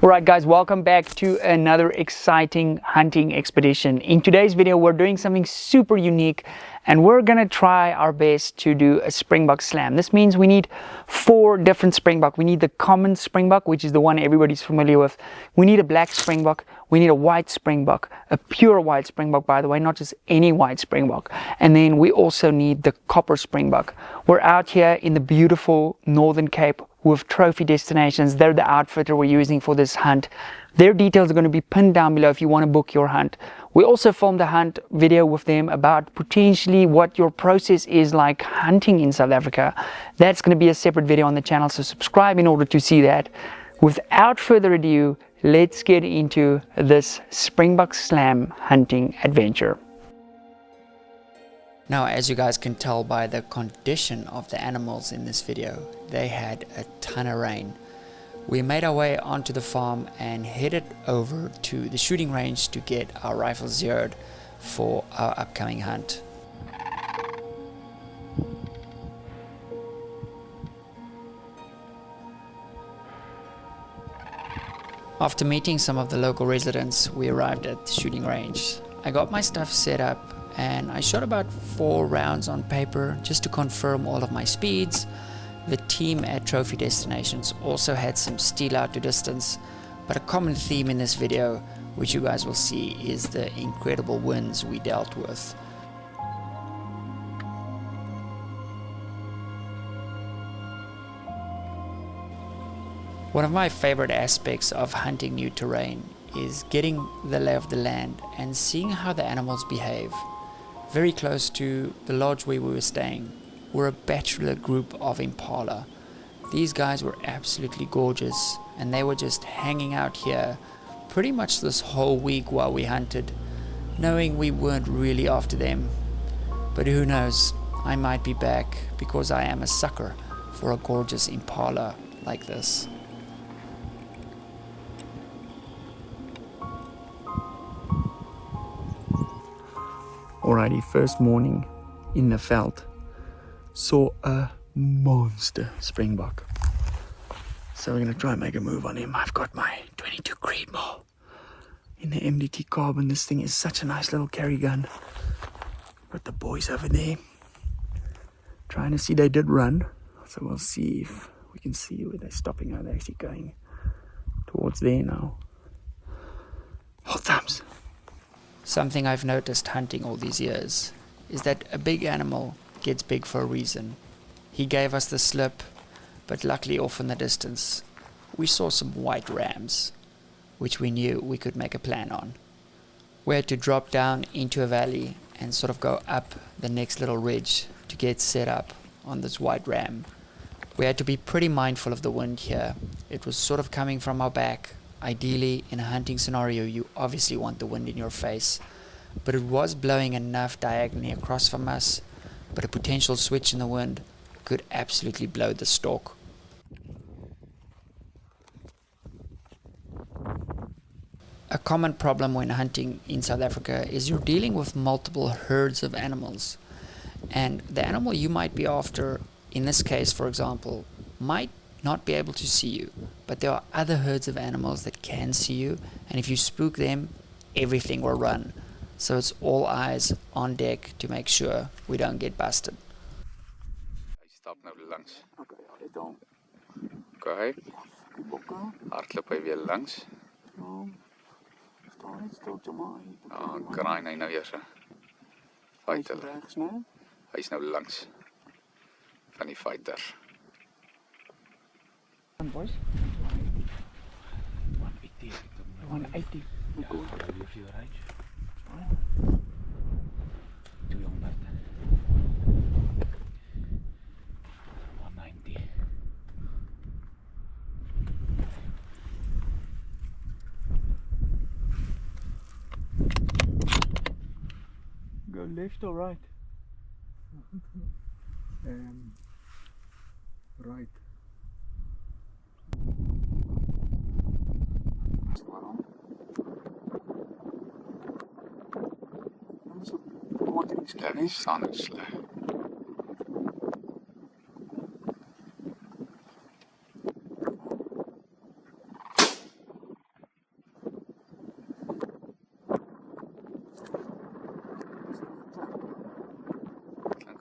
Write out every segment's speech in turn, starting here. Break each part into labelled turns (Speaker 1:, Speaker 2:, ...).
Speaker 1: Alright guys, welcome back to another exciting hunting expedition. In today's video we're doing something super unique and we're gonna try our best to do a springbuck slam. This means we need 4 different springbuck. We need the common springbuck, which is the one everybody's familiar with. We need a black springbuck. We need a white springbuck, a pure white springbuck by the way, not just any white springbuck. And then we also need the copper springbuck. We're out here in the beautiful Northern Cape with Trophy Destinations. They're the outfitter we're using for this hunt. Their details are going to be pinned down below if you want to book your hunt. We also filmed a hunt video with them about potentially what your process is like hunting in South Africa. That's going to be a separate video on the channel, so subscribe in order to see that. Without further ado, let's get into this springbuck slam hunting adventure. Now, as you guys can tell by the condition of the animals in this video, they had a ton of rain. We made our way onto the farm and headed over to the shooting range to get our rifles zeroed for our upcoming hunt. After meeting some of the local residents, we arrived at the shooting range. I got my stuff set up and I shot about 4 rounds on paper just to confirm all of my speeds. The team at Trophy Destinations also had some steel out to distance, but a common theme in this video, which you guys will see, is the incredible winds we dealt with. One of my favorite aspects of hunting new terrain is getting the lay of the land and seeing how the animals behave. Very close to the lodge where we were staying were a bachelor group of impala. These guys were absolutely gorgeous and they were just hanging out here pretty much this whole week while we hunted, knowing we weren't really after them. But who knows, I might be back because I am a sucker for a gorgeous impala like this. Alrighty, first morning in the veld, saw a monster springbuck. So we're going to try and make a move on him. I've got my 22 Creedmoor in the MDT carbon. This thing is such a nice little carry gun. Got the boys over there trying to see. They did run, so we'll see if we can see where they're stopping. Are they actually going towards there now? Hold thumbs. Something I've noticed hunting all these years is that a big animal gets big for a reason. He gave us the slip, but luckily off in the distance we saw some white rams, which we knew we could make a plan on. We had to drop down into a valley and sort of go up the next little ridge to get set up on this white ram. We had to be pretty mindful of the wind here. It was sort of coming from our back. Ideally, in a hunting scenario, you obviously want the wind in your face, but it was blowing enough diagonally across from us, but a potential switch in the wind could absolutely blow the stalk. A common problem when hunting in South Africa is you're dealing with multiple herds of animals, and the animal you might be after, in this case for example, might not be able to see you, but there are other herds of animals that can see you, and if you spook them, everything will run. So it's all eyes on deck to make sure we don't get busted.
Speaker 2: Hy stap nou langs. Okay, let hom. Okay. Hardloop hy weer langs.
Speaker 3: Staan net stil te maak.
Speaker 2: Kraai hy nou eers. Fighter. Hy's nou langs van die fighter.
Speaker 1: Boys,
Speaker 3: 180.
Speaker 1: 180.
Speaker 3: Ja, if you range. 200. 190.
Speaker 1: Go left or right?
Speaker 3: Right.
Speaker 2: Die staan nou sleg.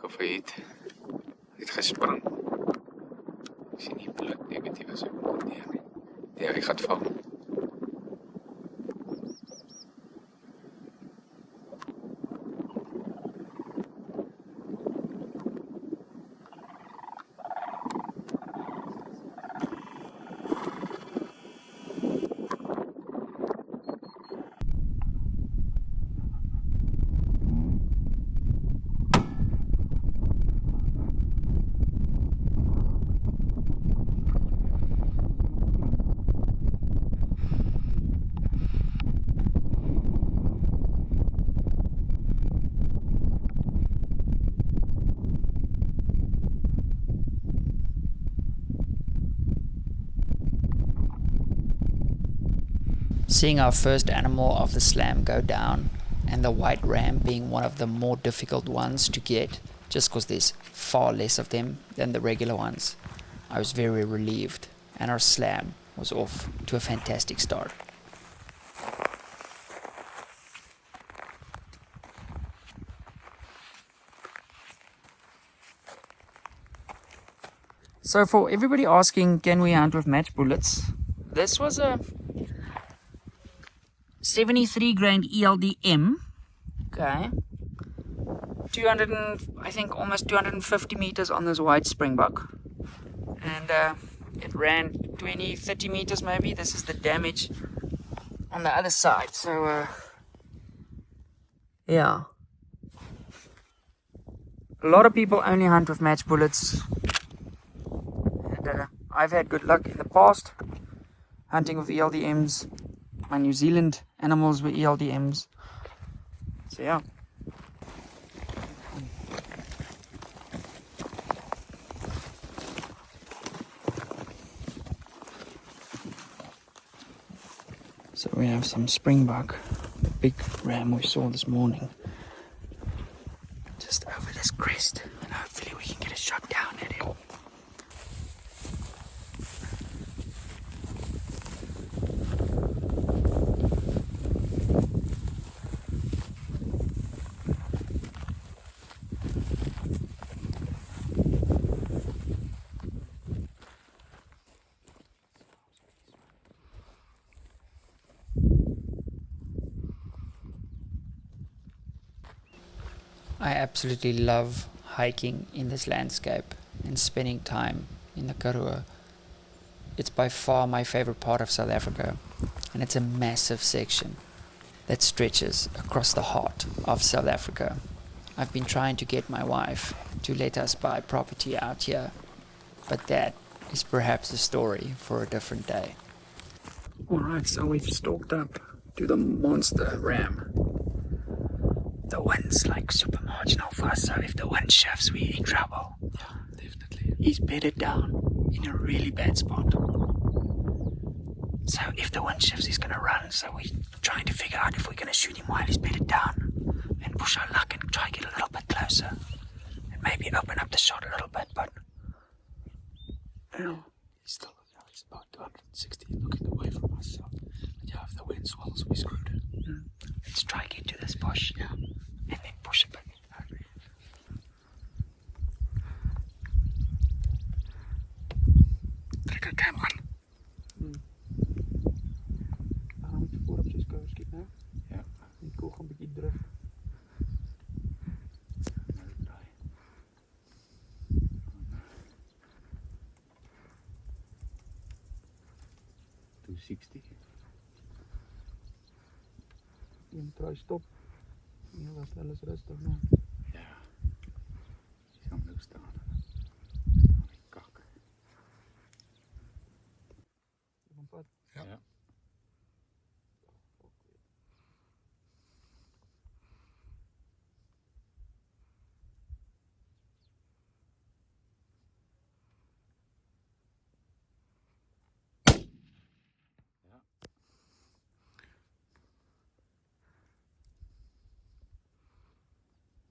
Speaker 2: Of hy het gespring. Ek sien nie bloed negatief as ek moet neer nie. Ja, hy gaan val.
Speaker 4: Seeing our first animal of the slam go down, and the white ram being one of the more difficult ones to get, just because there's far less of them than the regular ones, I was very relieved, and our slam was off to a fantastic start.
Speaker 1: So for everybody asking, can we hunt with match bullets? This was a 73 grain ELDM. Okay. 200 and, I think almost 250 meters on this white springbuck. And it ran 20, 30 meters maybe. This is the damage on the other side. So yeah. A lot of people only hunt with match bullets. And I've had good luck in the past hunting with ELDMs. My New Zealand animals were ELDMs. So yeah. So we have some springbuck, the big ram we saw this morning, just over this crest, and hopefully we can get a shot down at him.
Speaker 4: I absolutely love hiking in this landscape and spending time in the Karoo. It's by far my favorite part of South Africa, and it's a massive section that stretches across the heart of South Africa. I've been trying to get my wife to let us buy property out here, but that is perhaps a story for a different day.
Speaker 1: Alright, so we've stalked up to the monster ram. The wind's like super marginal for us, so if the wind shifts, we're in trouble.
Speaker 3: Yeah, definitely.
Speaker 1: He's bedded down in a really bad spot. So if the wind shifts, he's gonna run, so we're trying to figure out if we're gonna shoot him while he's bedded down and push our luck and try to get a little bit closer and maybe open up the shot a little bit, but
Speaker 3: He's still, he's about 260 looking away from us. So, but yeah, if the wind swells, we screwed.
Speaker 1: let's try to get to this bush.
Speaker 3: Yeah.
Speaker 1: And then push a bit. Trek 'n cam aan.
Speaker 3: Dan moet je voorop zo skiep, hè?
Speaker 2: Ja.
Speaker 3: Die koel een beetje druk.
Speaker 2: Draai. 260.
Speaker 3: Je moet try stop. Ja, was alles rustig nou.
Speaker 2: Ja. Dis hom nou staan. Staan die kak.
Speaker 3: Van pad.
Speaker 2: Ja.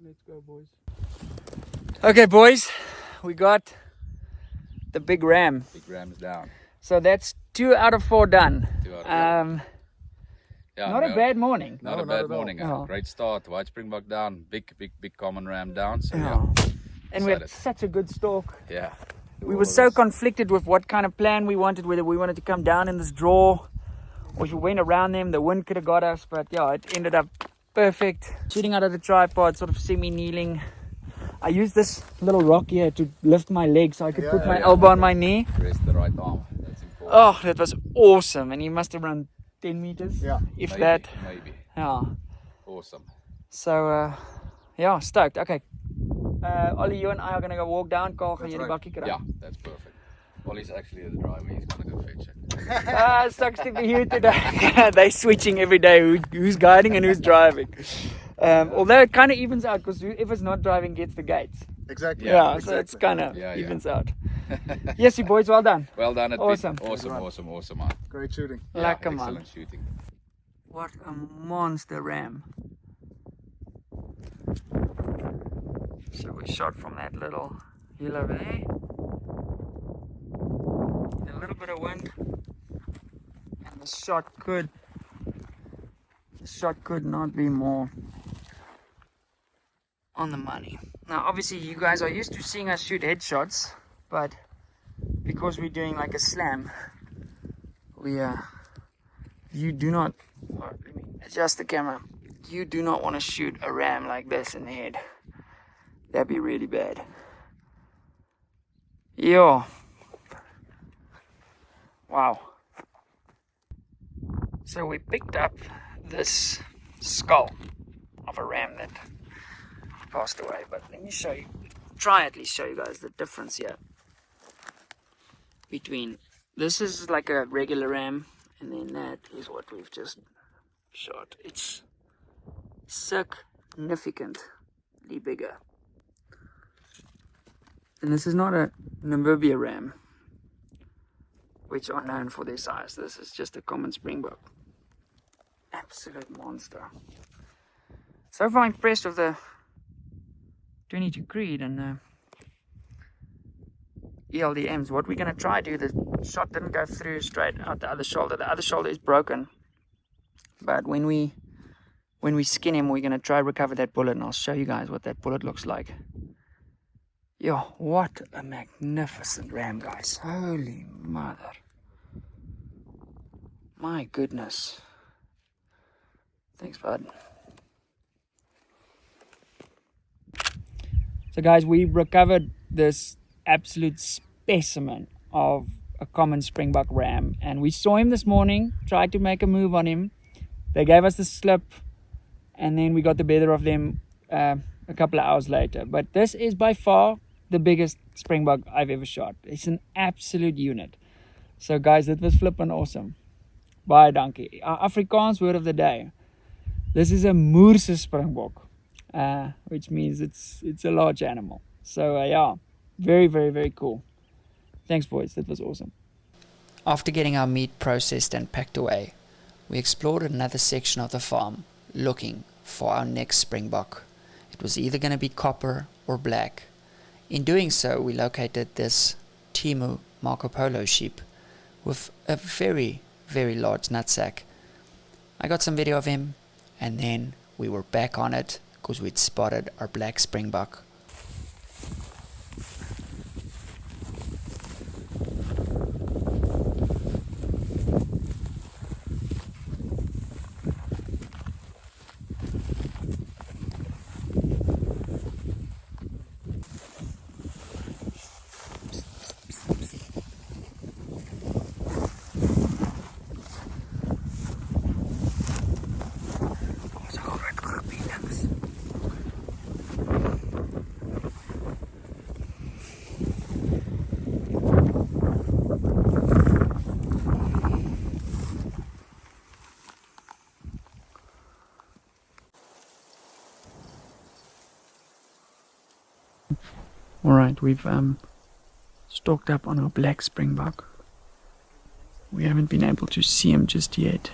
Speaker 3: Let's go, boys.
Speaker 1: Okay, boys, we got the big ram.
Speaker 2: Big ram is down.
Speaker 1: So that's 2 out of 4 done.
Speaker 2: 2 out of 4. Yeah,
Speaker 1: Not a bad morning.
Speaker 2: Not a
Speaker 3: No,
Speaker 2: bad
Speaker 3: not at all.
Speaker 2: morning.
Speaker 1: Oh.
Speaker 2: Great start. White springbuck down. Big common ram down. So
Speaker 1: Yeah.
Speaker 2: yeah.
Speaker 1: And we had
Speaker 2: Excited.
Speaker 1: such a good stalk.
Speaker 2: Yeah.
Speaker 1: We were so conflicted with what kind of plan we wanted, whether we wanted to come down in this draw or if we went around them. The wind could have got us, but yeah, it ended up perfect. Shooting out of the tripod, sort of semi-kneeling. I used this little rock here to lift my leg so I could put my elbow on my knee.
Speaker 2: Rest the right arm. That's important.
Speaker 1: Oh, that was awesome. And he must have run 10 meters, if
Speaker 2: Maybe,
Speaker 1: that.
Speaker 2: Maybe.
Speaker 1: Yeah.
Speaker 2: Awesome.
Speaker 1: So, yeah, stoked. Okay. Ollie, you and I are going to go walk down. Carl, gaan jy die bakkie kry?
Speaker 2: Yeah, that's perfect. Ollie's actually the driver. He's gonna go fetch it.
Speaker 1: Sucks to be here today. They're switching every day who's guiding and who's driving. Although it kind of evens out because whoever's not driving gets the gates.
Speaker 5: Exactly.
Speaker 1: Yeah,
Speaker 5: exactly.
Speaker 1: so it's kind of
Speaker 2: Yeah,
Speaker 1: evens out. Yes, you boys, well done.
Speaker 2: Well done,
Speaker 1: Awesome.
Speaker 2: Awesome, man.
Speaker 5: Great shooting.
Speaker 2: Yeah,
Speaker 1: Lekker, man.
Speaker 2: excellent shooting.
Speaker 1: What a monster ram. So we shot from that little hill over there. A little bit of wind. And the shot could not be more on the money. Now obviously you guys are used to seeing us shoot headshots, but because we're doing like a slam, you do not, let me adjust the camera, you do not want to shoot a ram like this in the head. That'd be really bad. Yo. Wow. So we picked up this skull of a ram that passed away, but let me show you, try at least show you guys the difference here between, this is like a regular ram, and then that is what we've just shot. It's significantly bigger. And this is not a Namibia ram, which are known for their size. This is just a common SpringBuck. Absolute monster. So far impressed with the 22 Creed and the ELDMs. What we're going to try to do, the shot didn't go through straight out the other shoulder. The other shoulder is broken. But when we skin him, we're going to try to recover that bullet, and I'll show you guys what that bullet looks like. Yo, what a magnificent ram, guys. Holy mother. My goodness. Thanks, bud. So guys, we recovered this absolute specimen of a common SpringBuck ram, and we saw him this morning, tried to make a move on him. They gave us the slip, and then we got the better of them a couple of hours later. But this is by far the biggest SpringBuck I've ever shot. It's an absolute unit. So guys, it was flipping awesome. Baie dankie. Our Afrikaans word of the day. This is a Moerse SpringBuck, which means it's a large animal. So yeah, very, very, very cool. Thanks, boys. That was awesome.
Speaker 4: After getting our meat processed and packed away, we explored another section of the farm, looking for our next SpringBuck. It was either going to be copper or black. In doing so, we located this Timu Marco Polo sheep with a very, very large nutsack. I got some video of him, and then we were back on it because we'd spotted our black SpringBuck.
Speaker 1: Alright, we've stalked up on our black SpringBuck. We haven't been able to see him just yet.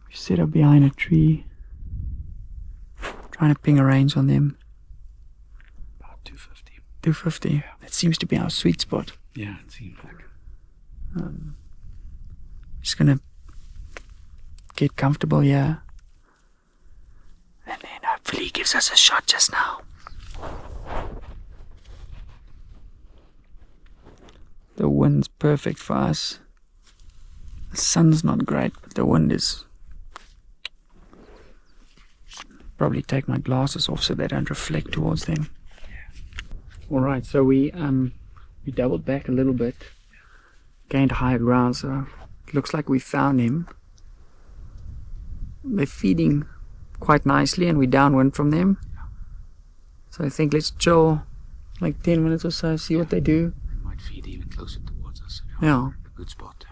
Speaker 1: We set up behind a tree, trying to ping a range on them.
Speaker 3: About 250.
Speaker 1: 250. That seems to be our sweet spot.
Speaker 3: Yeah, it seems like.
Speaker 1: Just gonna get comfortable here, and then hopefully he gives us a shot just now. wind's perfect for us. The sun's not great, but the wind is... Probably take my glasses off so they don't reflect towards them. Alright, so we doubled back a little bit, gained higher ground, so it looks like we found him. They're feeding quite nicely and we downwind from them. So I think let's chill like 10 minutes or so, see what they do.
Speaker 3: They might feed even closer towards us.
Speaker 1: Yeah.
Speaker 3: A good spot.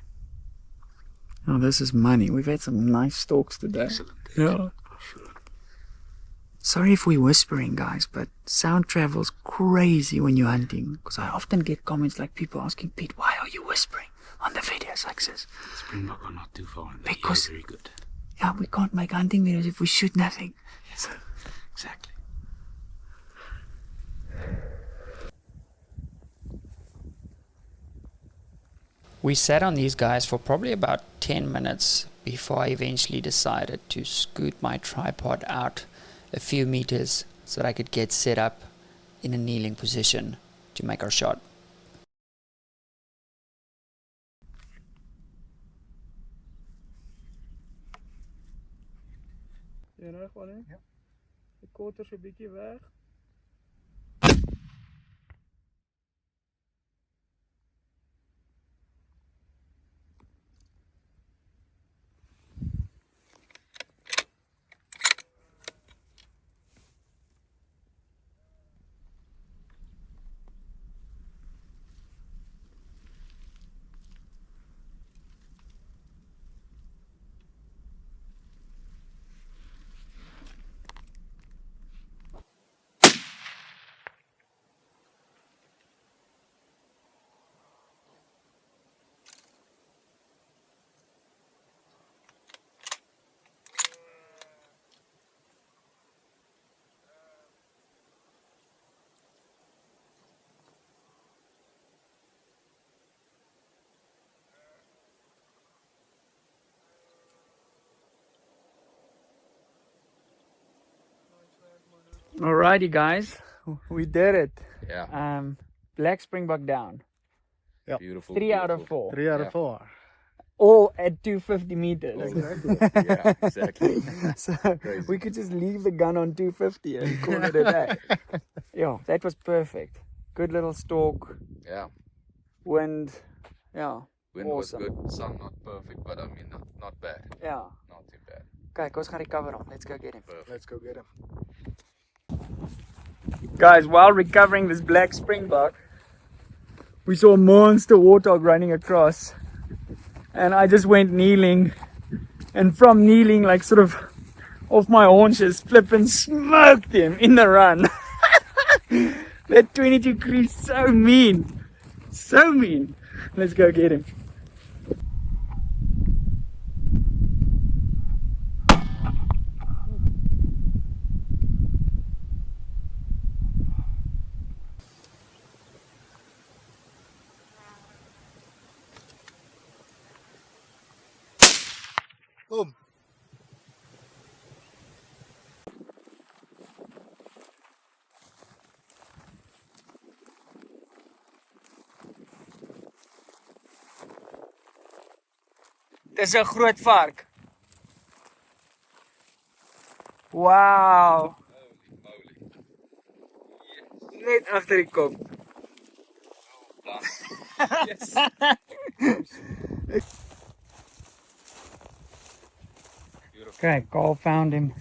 Speaker 1: Oh, this is money. We've had some nice stalks today.
Speaker 3: Excellent.
Speaker 1: Yeah.
Speaker 3: Sure.
Speaker 1: Sorry if we're whispering, guys, but sound travels crazy when you're hunting. Because I often get comments like people asking, Pete, why are you whispering on the videos like this?
Speaker 3: SpringBuck are not too far. And
Speaker 1: Because-
Speaker 3: very good.
Speaker 1: Yeah, we can't make hunting videos if we shoot nothing.
Speaker 3: Yes, exactly.
Speaker 4: We sat on these guys for probably about 10 minutes before I eventually decided to scoot my tripod out a few meters so that I could get set up in a kneeling position to make our shot.
Speaker 1: Jy reg van hè? Ja. Die kotter so 'n bietjie weg. Alrighty guys, we did it.
Speaker 2: Yeah.
Speaker 1: Black springbuck down.
Speaker 2: Beautiful.
Speaker 1: 3 out of 4.
Speaker 5: 3 out of
Speaker 2: Yeah.
Speaker 5: 4.
Speaker 1: All at 250 meters.
Speaker 2: Yeah, exactly.
Speaker 1: So
Speaker 2: Crazy.
Speaker 1: we could just leave the gun on 250 and call it a day. Yeah, that was perfect. Good little stalk,
Speaker 2: Yeah.
Speaker 1: wind. Yeah,
Speaker 2: Wind
Speaker 1: Awesome.
Speaker 2: was good. Sun not perfect, but I mean not bad.
Speaker 1: yeah.
Speaker 2: Not too bad.
Speaker 1: Kijk, ons gaan recover hom. Let's go get him.
Speaker 2: Perfect.
Speaker 5: Let's go get him.
Speaker 1: Guys, while recovering this black springbuck, we saw a monster warthog running across. And I just went kneeling. And from kneeling, like sort of off my haunches, flipping smoked him in the run. That 22 creep, so mean. So mean. Let's go get him.
Speaker 5: Boom.
Speaker 1: Dis 'n groot vark. Wow. Net agter die kop.
Speaker 2: Yes.
Speaker 1: Okay, Carl found him.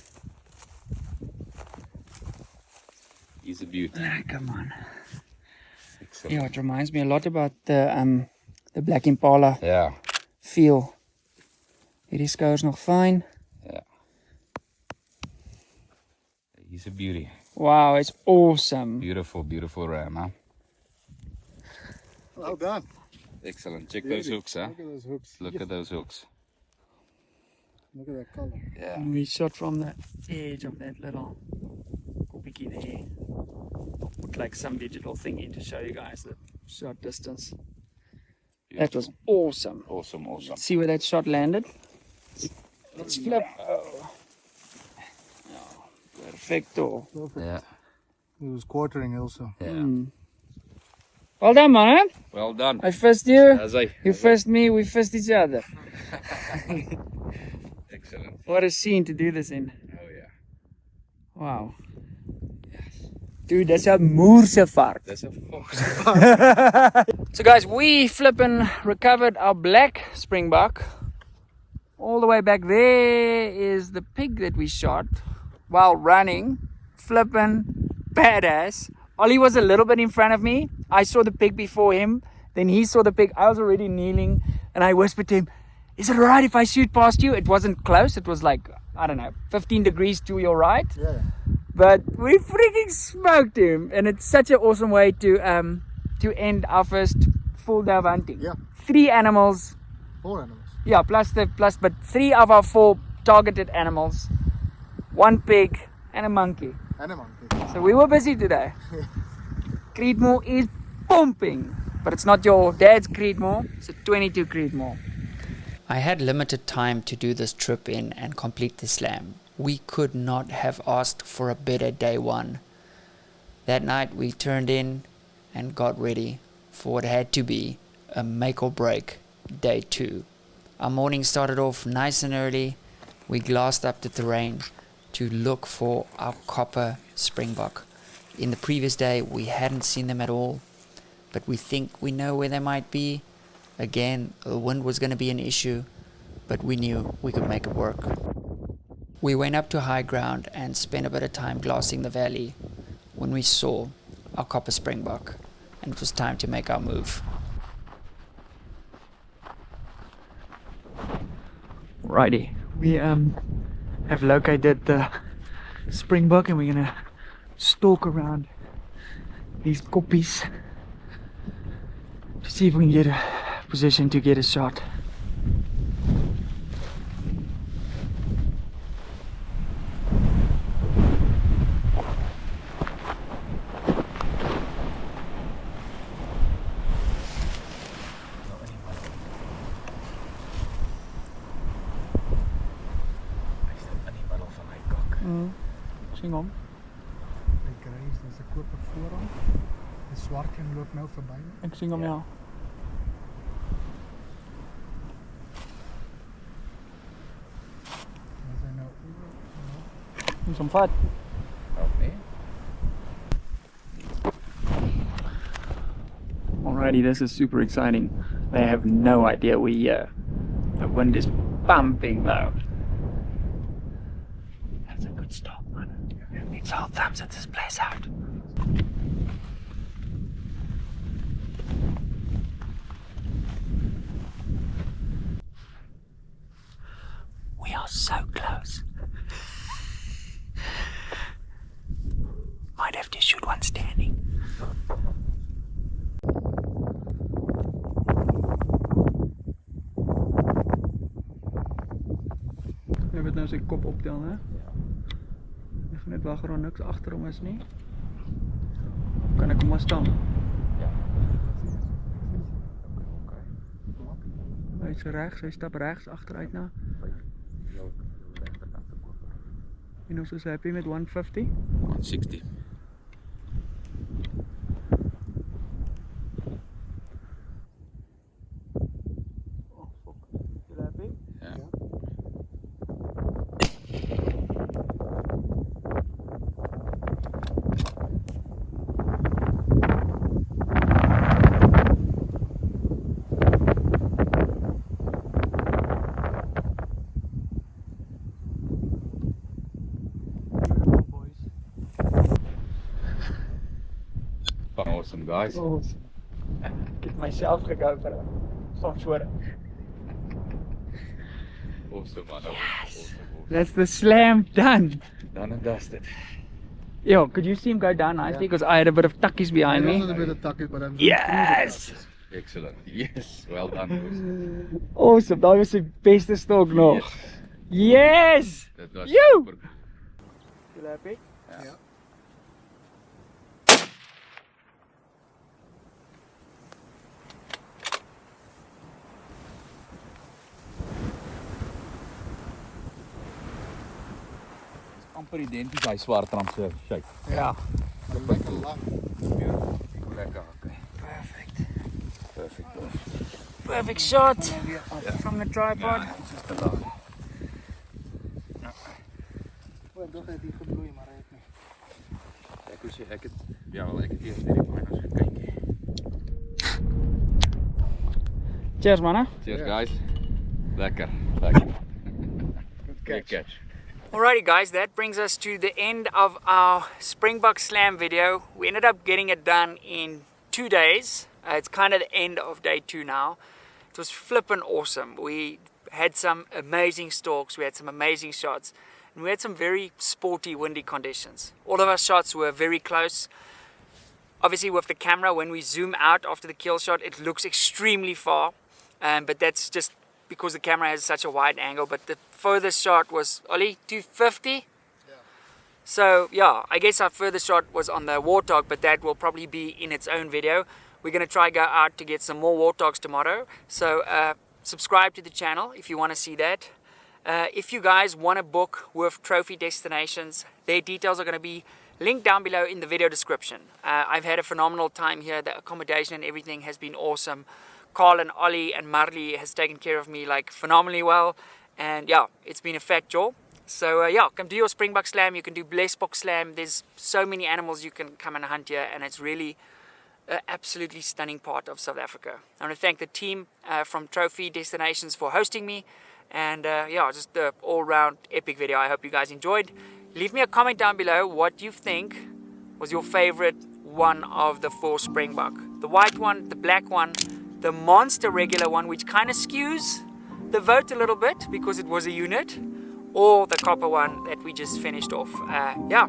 Speaker 2: He's a beauty.
Speaker 1: Come on.
Speaker 2: Excellent.
Speaker 1: Yeah, it reminds me a lot about the Black Impala
Speaker 2: Yeah.
Speaker 1: feel. Hierdie skouers nog fyn.
Speaker 2: He's a beauty.
Speaker 1: Wow, it's awesome.
Speaker 2: Beautiful, beautiful ram, huh?
Speaker 5: Well done.
Speaker 2: Excellent. Check those hooks, huh?
Speaker 5: Look at those hooks.
Speaker 2: Look at those hooks.
Speaker 5: Look at that color.
Speaker 2: Yeah.
Speaker 1: And we shot from the edge of that little koppiekie there. I'll put like some digital thing in to show you guys the shot distance. That was awesome.
Speaker 2: Awesome, awesome.
Speaker 1: See where that shot landed? Let's flip. Oh. Perfecto.
Speaker 5: Perfect.
Speaker 2: Yeah.
Speaker 5: It was quartering also.
Speaker 2: Yeah.
Speaker 1: Mm.
Speaker 3: Well done, man. Huh?
Speaker 2: Well done.
Speaker 3: I first you.
Speaker 2: As I.
Speaker 3: You first me. We first each other.
Speaker 2: Excellent.
Speaker 3: What a scene to do this in.
Speaker 2: Oh yeah.
Speaker 3: Wow. Dude, that's a moerse vark.
Speaker 2: That's a fox.
Speaker 3: So guys, we flippin' recovered our black springbuck. All the way back there is the pig that we shot while running. Flippin' badass. Ollie was a little bit in front of me. I saw the pig before him. Then he saw the pig. I was already kneeling and I whispered to him, is it alright if I shoot past you? It wasn't close. It was like, I don't know, 15 degrees to your right.
Speaker 5: Yeah.
Speaker 3: But we freaking smoked him. And it's such an awesome way to end our first full day of hunting.
Speaker 5: Yeah.
Speaker 3: 3 animals.
Speaker 5: 4 animals.
Speaker 3: Yeah, but 3 of our 4 targeted animals. 1 pig and a monkey.
Speaker 5: And a monkey.
Speaker 3: So we were busy today. Creedmoor is pumping. But it's not your dad's Creedmoor. It's a 22 Creedmoor.
Speaker 4: I had limited time to do this trip in and complete the slam. We could not have asked for a better day 1. That night we turned in and got ready for what had to be a make or break day 2. Our morning started off nice and early. We glassed up the terrain to look for our copper springbuck. In the previous day we hadn't seen them at all, but we think we know where they might be. Again, the wind was going to be an issue, but we knew we could make it work. We went up to high ground and spent a bit of time glassing the valley when we saw our copper springbuck, and it was time to make our move.
Speaker 1: Righty, we have located the springbuck and we're gonna stalk around these koppies to see if we can get a position to get a shot.
Speaker 3: Sing hom.
Speaker 5: Die kruis, dis 'n koper voor hom. Die swart een loop nou verby.
Speaker 3: Ek sing hom ja.
Speaker 5: Dis hy nou oor.
Speaker 3: Dis hom vat.
Speaker 2: Okay.
Speaker 1: Alrighty, this is super exciting. They have no idea we the wind is pumping though. That's a good start, man. Let's all thumbs at this place out. We are so close. Might have to shoot one standing.
Speaker 3: Jy moet nou sy kop optel, hè? Ek gaan net wag rond niks agter hom is nie. Kan ek hom maar staan? Hy is regs, hy stap regs agteruit na. En ons is happy met 150.
Speaker 2: 160.
Speaker 3: Oh, fuck. You happy?
Speaker 2: Ja.
Speaker 3: Beautiful boys.
Speaker 2: Awesome guys.
Speaker 3: Awesome. Ek het myself gegaan vir soms hoor.
Speaker 2: Awesome man. Awesome.
Speaker 3: That's the slam done.
Speaker 2: Done and dusted.
Speaker 3: Yo, could you see him go down nicely? Because I had a bit of tuckies behind
Speaker 5: There's
Speaker 3: me.
Speaker 5: a bit of tucky, but I'm
Speaker 3: Yes!
Speaker 2: Excellent. Yes. Well done boys.
Speaker 3: Awesome, dat was sy beste stok nog. Yes!
Speaker 2: That was
Speaker 3: You!
Speaker 2: super.
Speaker 3: You happy?
Speaker 5: Ja.
Speaker 2: Amper identies hy swart ram se shape.
Speaker 3: Ja.
Speaker 5: Lekker lang.
Speaker 2: Lekker. Okay.
Speaker 3: Perfect. Perfect shot from the tripod.
Speaker 2: Ja, dit is te laag.
Speaker 5: Doch het die gebloei, maar hy het nie.
Speaker 2: Ek hoe sê ek het ek het eers hierdie minus gekyk.
Speaker 3: Cheers manne.
Speaker 2: Cheers guys. Lekker. Good catch.
Speaker 3: Alrighty guys, that brings us to the end of our SpringBuck Slam video. We ended up getting it done in 2 days. It's kind of the end of day 2 now. It was flippin' awesome. We had some amazing stalks, we had some amazing shots, and we had some very sporty, windy conditions. All of our shots were very close. Obviously with the camera, when we zoom out after the kill shot, it looks extremely far, but that's just because the camera has such a wide angle. But the furthest shot was, Ollie, 250? Yeah. So yeah, I guess our furthest shot was on the warthog, but that will probably be in its own video. We're going to try go out to get some more warthogs tomorrow. So subscribe to the channel if you want to see that. If you guys want to book with Trophy Destinations, their details are going to be linked down below in the video description. I've had a phenomenal time here. The accommodation and everything has been awesome. Carl and Ollie and Marley has taken care of me like phenomenally well. And yeah, it's been a fat jaw. So yeah, come do your SpringBuck Slam. You can do Blessbok Slam. There's so many animals you can come and hunt here, and it's really absolutely stunning part of South Africa. I want to thank the team from Trophy Destinations for hosting me, and yeah, just the all-round epic video. I hope you guys enjoyed. Leave me a comment down below what you think was your favorite one of the 4 SpringBuck. The white one, the black one, the monster regular one, which kind of skews the vote a little bit because it was a unit, or the copper one that we just finished off. Yeah.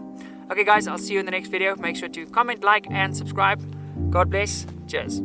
Speaker 3: Okay guys, I'll see you in the next video. Make sure to comment, like, and subscribe. God bless. Cheers.